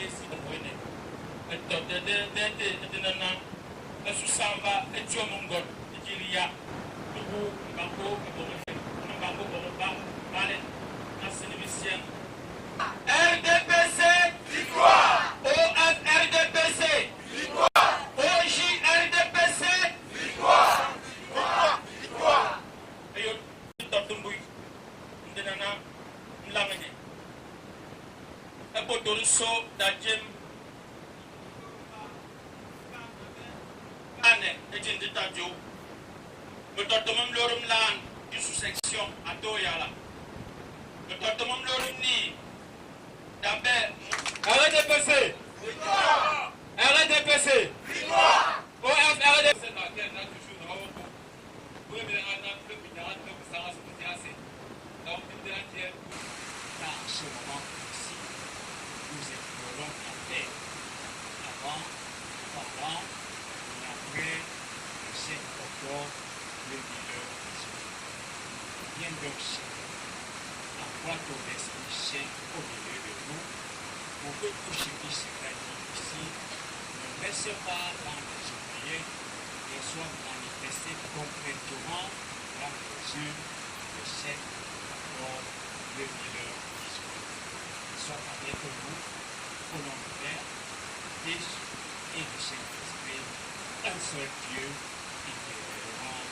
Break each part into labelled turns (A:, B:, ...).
A: si de wene de nana susamba etiomongol Nigeria tubu banko bomba male nationaliste RDPC victoire OFRDPC victoire OJRDPC victoire ayo tatumbui ndenana mlangene so dajem ane etin de tajo betotomam lorum lan du sous section atoyala betotomam lorum ni dabe RDPC RDPC OFRDPC na tena toujours na hapo vous avez un an de bidard de ça se passer donc de la terre dans ce moment ici nous explorons la terre avant, pendant et après le 7 octobre 2018. Bien donc, la boîte au Esprit Saint au milieu de nous, pour que tout ce qui se pratique ici ne reste pas dans les oubliés et soit manifesté concrètement dans les yeux le 7 octobre 2018. Soit avec nous, au nom du Père, du Fils et du Saint-Esprit, un seul Dieu, éternellement.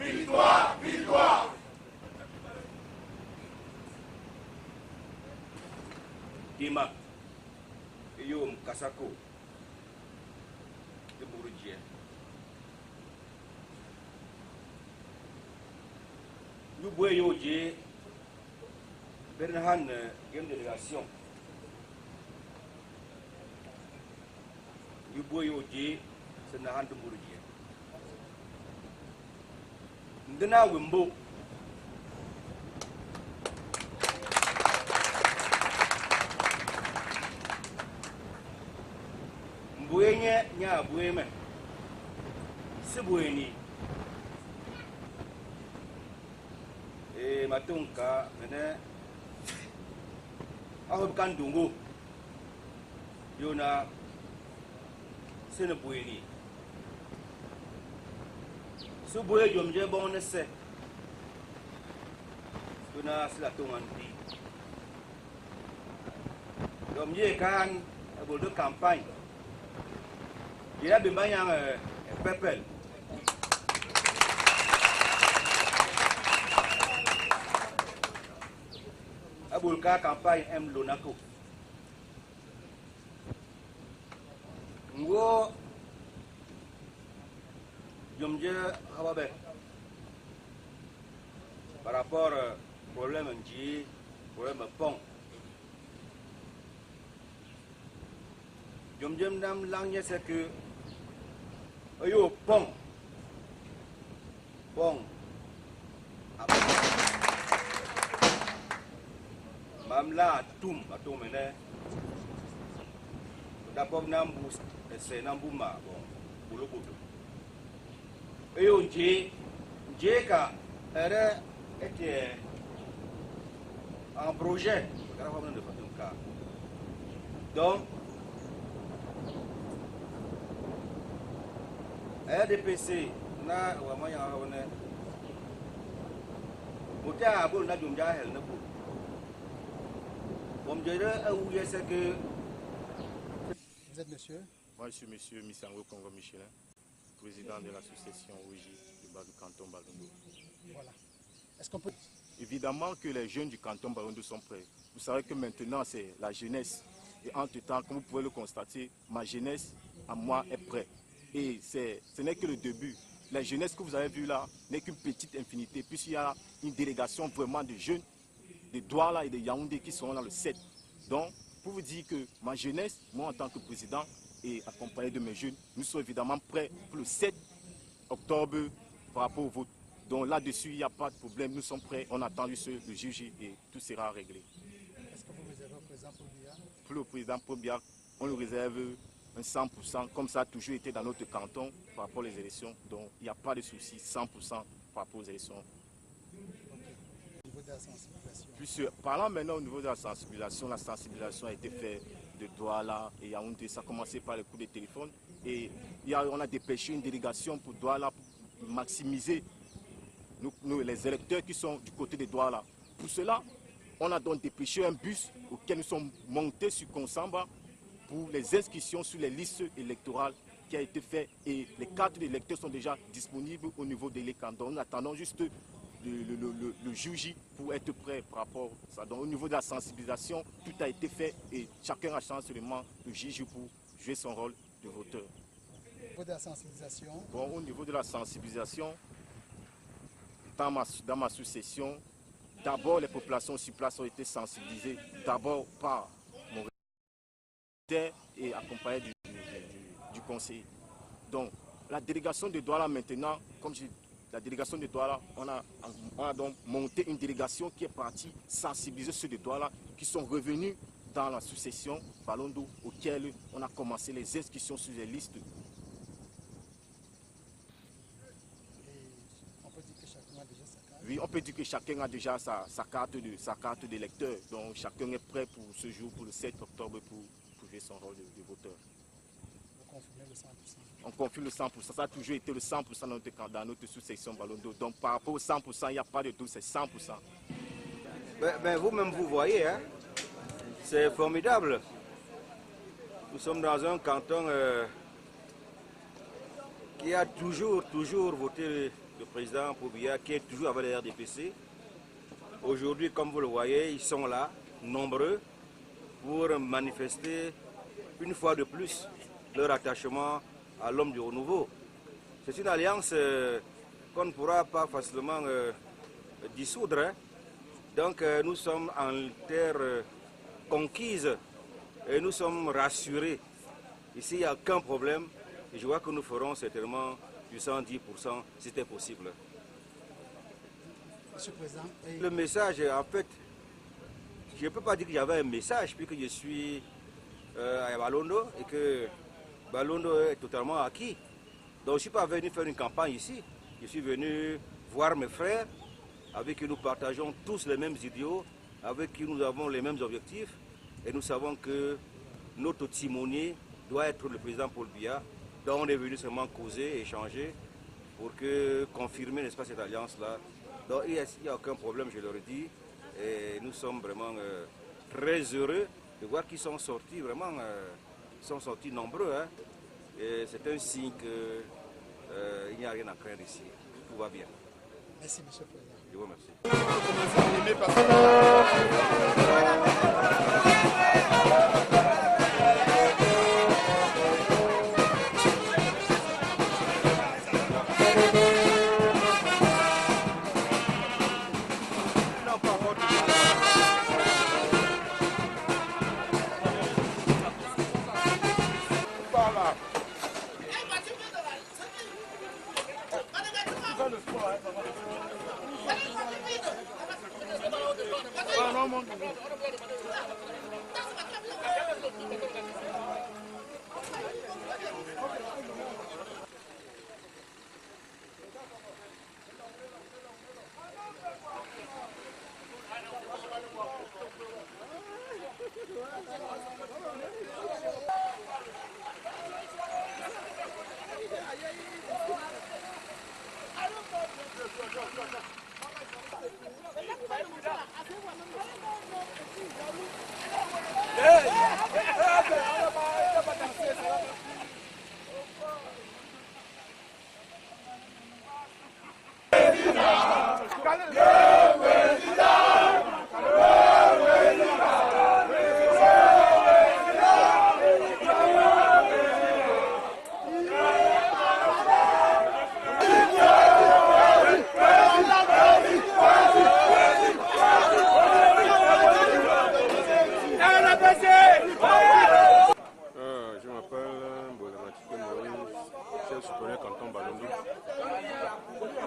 B: Victoire! Victoire!
C: Dima, Yom Kasako, de Bourdieu. Nous voyons Bernhan, game délégation. Nous voyons c'est Nahan de Bourdieu. Ndena Wimbo. Buenye nya bueme sebueni matunka mene ahob kandungu yona sene bueni subuye jomje bonne se yona sila tongandi jomje kan abol de campagne. Il y a des manières peuple. Aboulka campagne M Lonako. Ngo Jomje Hawabe. Par rapport au problème de problème pont. Jomje Nam Langye c'est que Ayo pong mamla tum atomene d'abord nambu c'est nambuma bon bolobodo ayo ka era était un projet de Fatunka donc RDPC na wamanya haone muta abul na jumja hel na bu bom jere ou c'est que
D: vous êtes monsieur?
E: Moi je suis monsieur Missango Congo Michelin, président de l'association OJ du bas du canton Balondo.
D: Voilà. Est-ce qu'on peut...
E: Évidemment que les jeunes du canton Balondo sont prêts. Vous savez que maintenant c'est la jeunesse et entre-temps, comme vous pouvez le constater, ma jeunesse à moi est prête. Et ce n'est que le début. La jeunesse que vous avez vue là n'est qu'une petite infinité, puisqu'il y a une délégation vraiment de jeunes de Douala et de Yaoundé qui sont dans le 7. Donc, pour vous dire que ma jeunesse, moi en tant que président et accompagné de mes jeunes, nous sommes évidemment prêts pour le 7 octobre par rapport au vote. Donc là-dessus, il n'y a pas de problème, nous sommes prêts, on attend juste le juge et tout sera réglé.
D: Est-ce que vous réservez au président Paul-Biya?
E: Pour le président Paul-Biya, on le réserve un 100%, comme ça a toujours été dans notre canton par rapport aux élections. Donc il n'y a pas de souci, 100% par rapport aux élections.
D: Au niveau de la sensibilisation.
E: Puis, parlant maintenant au niveau de la sensibilisation a été faite de Douala et Yaoundé. Ça a commencé par le coup de téléphone. Et on a dépêché une délégation pour Douala pour maximiser les électeurs qui sont du côté de Douala. Pour cela, on a donc dépêché un bus auquel nous sommes montés sur Konsamba pour les inscriptions sur les listes électorales qui a été fait et les cartes d'électeurs sont déjà disponibles au niveau des Lécandons. Nous attendons juste le juge J pour être prêt par rapport à ça. Donc au niveau de la sensibilisation, tout a été fait et chacun attend seulement le juge pour jouer son rôle de voteur.
D: Au niveau de la sensibilisation?
E: Bon, au niveau de la sensibilisation, dans ma succession, d'abord les populations sur place ont été sensibilisées, d'abord par mon et accompagné du conseiller. Donc la délégation de Douala maintenant, comme je dis, la délégation de Douala, on a donc monté une délégation qui est partie sensibiliser ceux de Douala qui sont revenus dans la succession Balondo auquel on a commencé les inscriptions sur les listes. Oui, on peut dire que chacun a déjà sa carte d'électeur. Donc chacun est prêt pour ce jour, pour le 7 octobre, pour jouer son rôle de voteur.
D: Vous confirmez le 100%?
E: On confirme le 100%. Ça a toujours été le 100% dans notre sous-section Balondo. Donc par rapport au 100%, il n'y a pas de doute, c'est 100%.
C: Ben, vous-même, vous voyez, hein, c'est formidable. Nous sommes dans un canton qui a toujours voté le président Paul Biya, qui est toujours avec les RDPC. Aujourd'hui, comme vous le voyez, ils sont là, nombreux, pour manifester une fois de plus leur attachement à l'homme du renouveau. C'est une alliance qu'on ne pourra pas facilement dissoudre. Hein. Donc nous sommes en terre conquise et nous sommes rassurés. Ici, il n'y a aucun problème et je vois que nous ferons certainement du 110% si c'était possible.
D: Monsieur le Président.
C: Le message, en fait, je ne peux pas dire que j'avais un message puisque je suis à Balondo et que Balondo est totalement acquis. Donc je ne suis pas venu faire une campagne ici. Je suis venu voir mes frères avec qui nous partageons tous les mêmes idéaux, avec qui nous avons les mêmes objectifs et nous savons que notre timonier doit être le président Paul Biya. Donc on est venu seulement causer, échanger pour confirmer, n'est-ce pas, cette alliance-là. Donc il n'y a aucun problème, je leur ai dit. Et nous sommes vraiment très heureux de voir qu'ils sont sortis, vraiment, ils sont sortis nombreux. Hein. Et c'est un signe qu'il n'y a rien à craindre ici. Tout va bien.
D: Merci, Monsieur le Président.
C: Je vous remercie.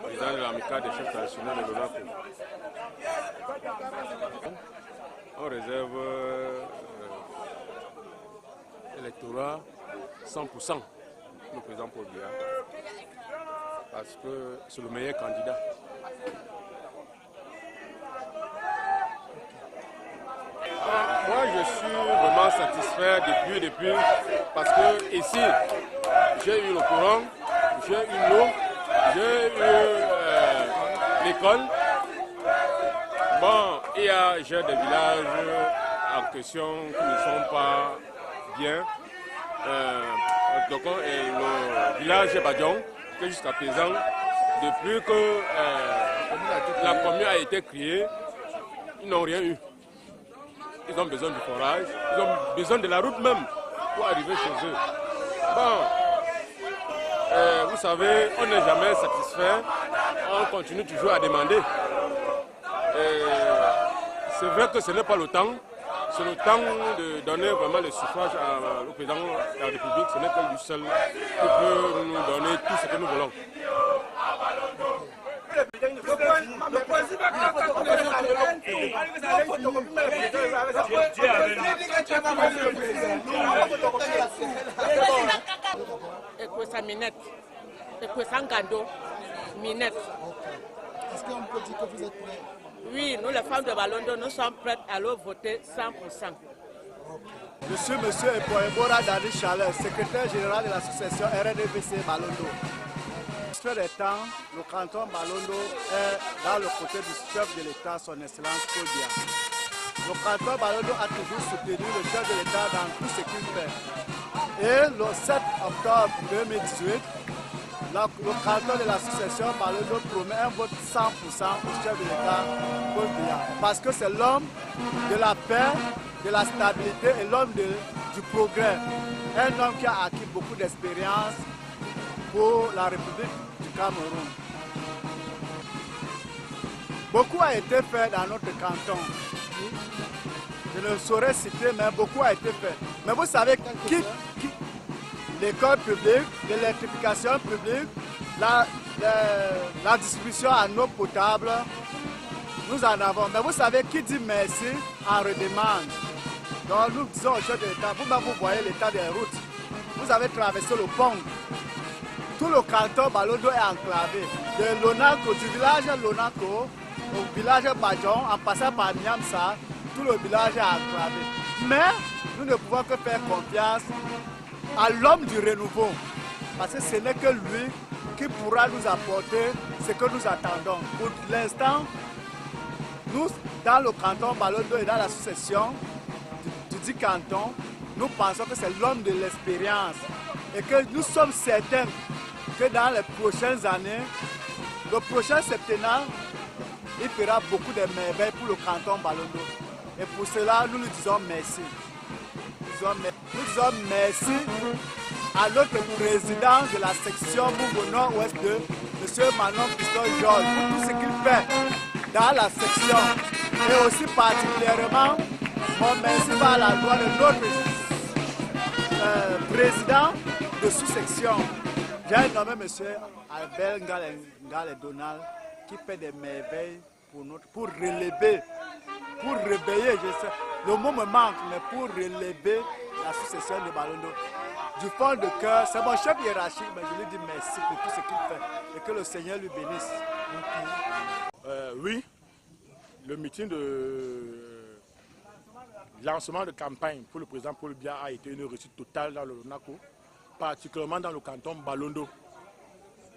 F: Président de l'amicale des chefs traditionnels de l'ONACO. On réserve l'électorat 100% pour le président Paul Biya parce que c'est le meilleur candidat. Moi je suis vraiment satisfait depuis parce que ici j'ai eu le courant, j'ai eu l'eau, j'ai eu l'école. Bon, j'ai des villages en question qui ne sont pas bien. Donc, le village Badion, que jusqu'à présent, depuis que la commune a été créée, ils n'ont rien eu. Ils ont besoin du forage, ils ont besoin de la route même pour arriver chez eux. Bon, vous savez, on n'est jamais satisfait, on continue toujours à demander. C'est vrai que ce n'est pas le temps, c'est le temps de donner vraiment le suffrage au président de la République. Ce n'est que lui seul qui peut nous donner tout ce que nous voulons.
G: Minette. Minette.
D: Est-ce qu'on peut dire que vous êtes prêts?
G: Oui, nous les femmes de Balondo, nous sommes prêtes à le voter 100%.
H: Je suis M. Epoebora Dani Chalet, secrétaire général de l'association RNDPC Balondo. Au des temps, le canton Balondo est dans le côté du chef de l'État, son Excellence Paul Biya. Le canton Balondo a toujours soutenu le chef de l'État dans tout ce qu'il fait. Et le 7 octobre 2018, le canton de la succession Balondo promet un vote 100% au chef de l'État, Paul Biya. Parce que c'est l'homme de la paix, de la stabilité et l'homme du progrès. Un homme qui a acquis beaucoup d'expérience pour la République du Cameroun. Beaucoup a été fait dans notre canton. Je ne saurais citer, mais beaucoup a été fait. Mais vous savez, l'école publique, l'électrification publique, la distribution à eau potable, nous en avons. Mais vous savez, qui dit merci en redemande. Donc nous disons au chef de l'État, vous voyez l'état des routes. Vous avez traversé le pont. Tout le canton Balondo est enclavé. De Lonako, du village Lonako au village Badjon, en passant par Niamsa, tout le village est enclavé. Mais nous ne pouvons que faire confiance à l'homme du renouveau. Parce que ce n'est que lui qui pourra nous apporter ce que nous attendons. Pour l'instant, nous, dans le canton Balondo et dans la succession du dit canton, nous pensons que c'est l'homme de l'expérience. Et que nous sommes certains que dans les prochaines années, le prochain septennat, il fera beaucoup de merveilles pour le canton Balondo. Et pour cela, nous lui disons merci. Nous disons merci à notre président de la section Boumbo Nord-Ouest de M. Manon Piston Georges pour tout ce qu'il fait dans la section. Et aussi particulièrement, mon merci va à la gloire de notre président de sous-section. J'ai nommé M. Albert Ngale Donald qui fait des merveilles pour relever, pour réveiller, le mot me manque, mais pour relever la succession de Balondo. Du fond de cœur, c'est mon chef hiérarchique, mais je lui dis merci pour tout ce qu'il fait et que le Seigneur lui bénisse.
I: Oui, le meeting de lancement de campagne pour le président Paul Biya a été une réussite totale dans le Lonako, particulièrement dans le canton Balondo.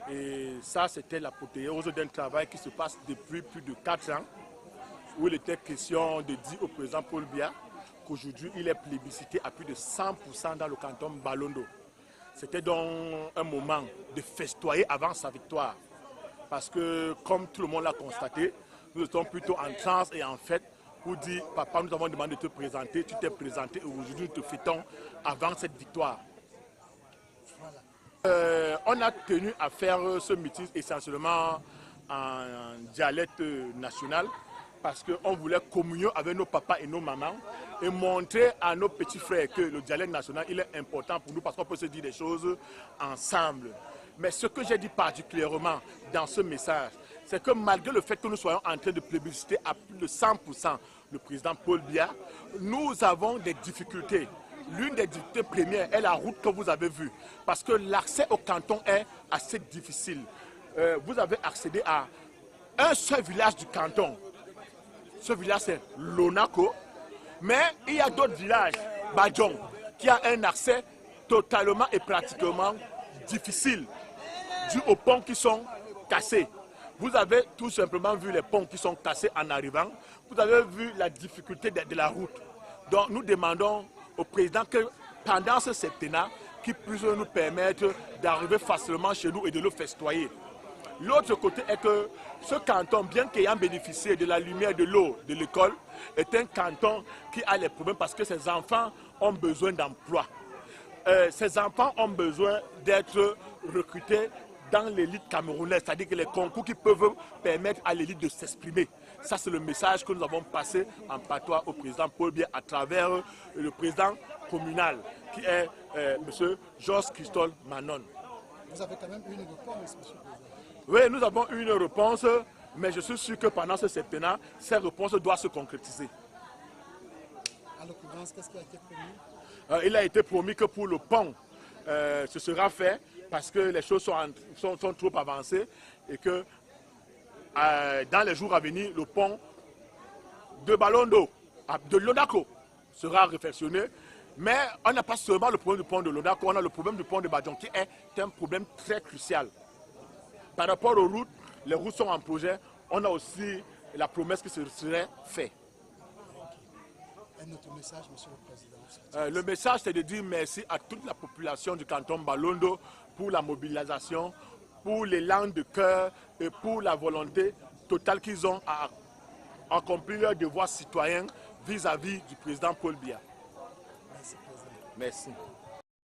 I: Et ça, c'était l'apothéose d'un travail qui se passe depuis plus de 4 ans, où il était question de dire au président Paul Biya qu'aujourd'hui, il est plébiscité à plus de 100% dans le canton Balondo. C'était donc un moment de festoyer avant sa victoire. Parce que, comme tout le monde l'a constaté, nous étions plutôt en transe et en fête pour dire, papa, nous avons demandé de te présenter, tu t'es présenté et aujourd'hui, nous te fêtons avant cette victoire. On a tenu à faire ce meeting essentiellement en dialecte national parce qu'on voulait communier avec nos papas et nos mamans et montrer à nos petits frères que le dialecte national il est important pour nous parce qu'on peut se dire des choses ensemble. Mais ce que j'ai dit particulièrement dans ce message, c'est que malgré le fait que nous soyons en train de plébisciter à plus de 100% le président Paul Biya, nous avons des difficultés. L'une des difficultés premières est la route que vous avez vue, parce que l'accès au canton est assez difficile. Vous avez accédé à un seul village du canton. Ce village c'est Lonako, mais il y a d'autres villages, Badjon, qui a un accès totalement et pratiquement difficile, dû aux ponts qui sont cassés. Vous avez tout simplement vu les ponts qui sont cassés en arrivant. Vous avez vu la difficulté de la route. Donc nous demandons au président que pendant ce septennat, qu'il puisse nous permettre d'arriver facilement chez nous et de le festoyer. L'autre côté est que ce canton, bien qu'ayant bénéficié de la lumière de l'eau de l'école, est un canton qui a des problèmes parce que ses enfants ont besoin d'emploi. Ces enfants ont besoin d'être recrutés dans l'élite camerounaise, c'est-à-dire que les concours qui peuvent permettre à l'élite de s'exprimer. Ça, c'est le message que nous avons passé en patois au président Paul Biya à travers le président communal, qui est M. Georges Christol Manon.
D: Vous avez quand même eu une réponse, M. le Président?
I: Oui, nous avons eu une réponse, mais je suis sûr que pendant ce septennat, cette réponse doit se concrétiser.
D: À l'occurrence, qu'est-ce qui a été promis?
I: Il a été promis que pour le pont, ce sera fait parce que les choses sont trop avancées et que dans les jours à venir, le pont de Balondo, de Lonako, sera réfectionné. Mais on n'a pas seulement le problème du pont de Lonako, on a le problème du pont de Badjon qui est un problème très crucial. Par rapport aux routes, les routes sont en projet, on a aussi la promesse que ce serait fait.
D: Un autre message, M. le Président?
I: Le message, c'est de dire merci à toute la population du canton Balondo pour la mobilisation pour l'élan de cœur et pour la volonté totale qu'ils ont à accomplir leur devoir citoyen vis-à-vis du président Paul Biya.
D: Merci, Président.
I: Merci.